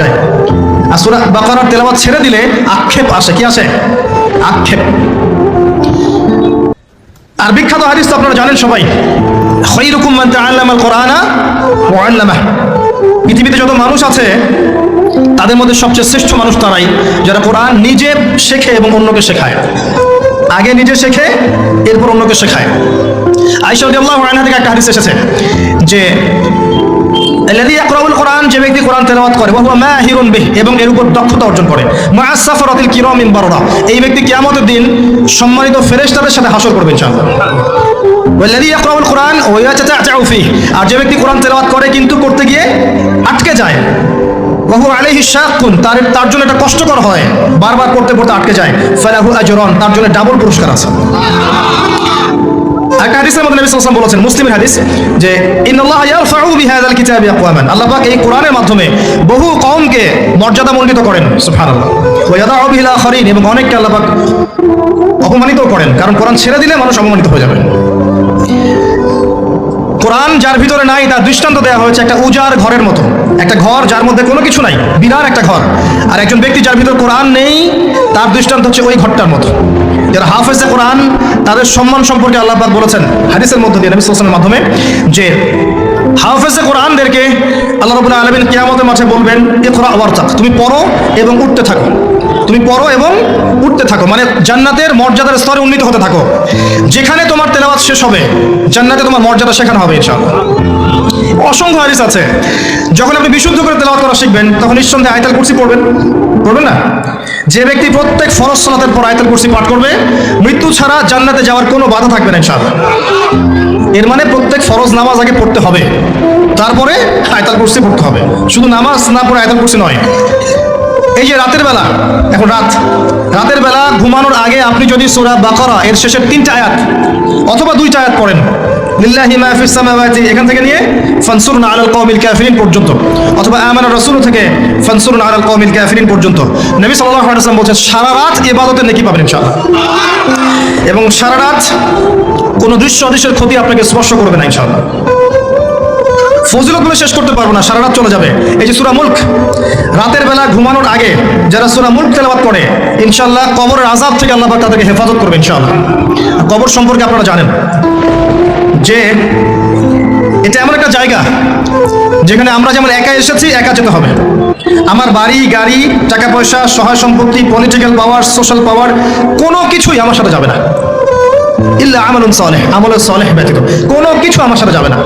যায়। আর সূরা বাকারার তেলাওয়াত ছেড়ে দিলে আক্ষেপ আসে। কি আসে? আক্ষেপ। আর বিখ্যাত হাদিস তো আপনারা জানেন সবাই, খায়রুকুম মান তাআল্লামাল কুরআনা ওয়া আল্লামাহু। পৃথিবীতে যত মানুষ আছে তাদের মধ্যে সবচেয়ে শ্রেষ্ঠ মানুষ তারাই যারা কোরআন নিজে শেখে এবং অন্যকে শেখায়। আগে নিজে শেখে, এরপর অন্যকে শেখায়। আয়েশা রাদিয়াল্লাহু আনহা থেকে একটা হাদিস এসেছে যে আল্লাযী ইয়াকরাউল কুরআন, যে ব্যক্তি কোরআন তেলাওয়াত করে, ওয়া হুয়া মাহিরুন বিহি, এবং এর উপর দক্ষতা অর্জন করে, মা'আস সাফারাতিল কিরামিল বাররা, এই ব্যক্তি কিয়ামতের দিন সম্মানিত ফেরেশতাদের সাথে হাসর করবে ইনশাআল্লাহ। ওয়াল্লাযী ইয়াকরাউল কুরআন ওয়া ইয়াতাতা'উ ফীহি, আর যে ব্যক্তি কোরআন তেলাওয়াত করে কিন্তু করতে গিয়ে আটকে যায়, ওয়া হুয়া আলাইহি শাক্কুন, তার জন্য এটা কষ্টকর হয়, বারবার পড়তে পড়তে আটকে যায়, ফালাহু আজরান, তার জন্য ডাবল পুরস্কার আছে। একটা হাদিসের মধ্যে নবী সাল্লাল্লাহু আলাইহি ওয়াসাল্লাম বলেছেন, মুসলিমের হাদিস, যে ইন্নাল্লাহা ইয়ারফাউ বিহাযাল কিতাবি আকওয়ামান, আল্লাহ পাক এই কোরআনের মাধ্যমে বহু কওমকে মর্যাদামণ্ডিত করেন, সুবহানাল্লাহ, ওয়া ইয়াদাউ বিহিল আখারিন, এবং অনেককে আল্লাহ পাক অপমানিত করেন, কারণ কোরআন ছেড়ে দিলে মানুষ অপমানিত হয়ে যাবে। কোরআন যার ভিতরে নাই তার দৃষ্টান্ত দেওয়া হয়েছে একটা উজাড় ঘরের মতো, একটা ঘর যার মধ্যে কোনো কিছু নাই, বিরাট একটা ঘর। আর একজন ব্যক্তি যার ভিতর কোরআন নেই তার দৃষ্টান্ত হচ্ছে ওই ঘরটার মতো। যারা হাফেজে কোরআন তাদের সম্মান সম্পর্কে আল্লাহ পাক বলেছেন হাদিসের মধ্যে দিয়ে, নবী সাল্লাল্লাহু আলাইহি ওয়াসাল্লামের মাধ্যমে, যে হাফেজে কোরআনদেরকে আল্লাহ রাব্বুল আলামিন কিয়ামতের মাঠে বলবেন, ইকরা ওয়ারতাক, তুমি পড়ো এবং উঠতে থাকো, তুমি পড়ো এবং উঠতে থাকো, মানে জান্নাতের মর্যাদার স্তরে উন্নীত হতে থাকো। যেখানে তোমার তেলাওয়াত শেষ হবে জান্নাতে তোমার মর্যাদা শেখানো হবে ইনশাআল্লাহ। অসংখ্য হাদিস আছে। যখন আপনি বিশুদ্ধ করে তেলাওয়াত করা শিখবেন তখন নিঃসন্দেহে আয়াতুল কুরসি পড়বেন না? যে ব্যক্তি প্রত্যেক ফরজ সালাতের পর আয়াতুল কুরসি পাঠ করবে, মৃত্যু ছাড়া জান্নাতে যাওয়ার কোনো বাধা থাকবে না ইনশাআল্লাহ। এর মানে প্রত্যেক ফরজ নামাজ আগে পড়তে হবে, তারপরে আয়াতুল কুরসি পড়তে হবে। শুধু নামাজ না পড়ে আয়াতুল কুরসি নয়। এই যে রাতের বেলা, এখন রাতের বেলা ঘুমানোর আগে আপনি যদি সূরা বাকারা এর শেষের 3টা আয়াত অথবা 2টা আয়াত পড়েন, লিল্লাহি মা ফিস সামাওয়াতি, এখান থেকে নিয়ে ফানসুরনা আলাল কওমিল কাফিরিন পর্যন্ত, অথবা আমানা রাসূল থেকে ফানসুরনা আলাল কওমিল কাফিরিন পর্যন্ত, নবী সাল্লাল্লাহু আলাইহি ওয়াসাল্লাম বলেছেন সারা রাত ইবাদতের নেকি পাবেন ইনশাআল্লাহ। এবং সারা রাত কোনো দৃশ্য অদৃশ্যের ক্ষতি আপনাকে স্পর্শ করবে না ইনশাআল্লাহ। ফজিলত বলে শেষ করতে পারবো না, সারা রাত চলে যাবে। এই যে সূরা মুলক, রাতের বেলা ঘুমানোর আগে যারা সূরা মুলক তেলাওয়াত করে ইনশাআল্লাহ কবরের আযাব থেকে আল্লাহ পাক তাদেরকে হেফাজত করবে ইনশাআল্লাহ। কবর সম্পর্কে আপনারা জানেন যে এটা এমন একটা জায়গা যেখানে আমরা যেমন একা এসেছি একা যেতে হবে। আমার বাড়ি গাড়ি টাকা পয়সা সহায় সম্পত্তি পলিটিক্যাল পাওয়ার সোশ্যাল পাওয়ার কোনো কিছুই আমার সাথে যাবে না, ইল্লা আমালুন সালেহ, আমলে সালেহ ব্যতীত কোনো কিছু আমার সাথে যাবে না।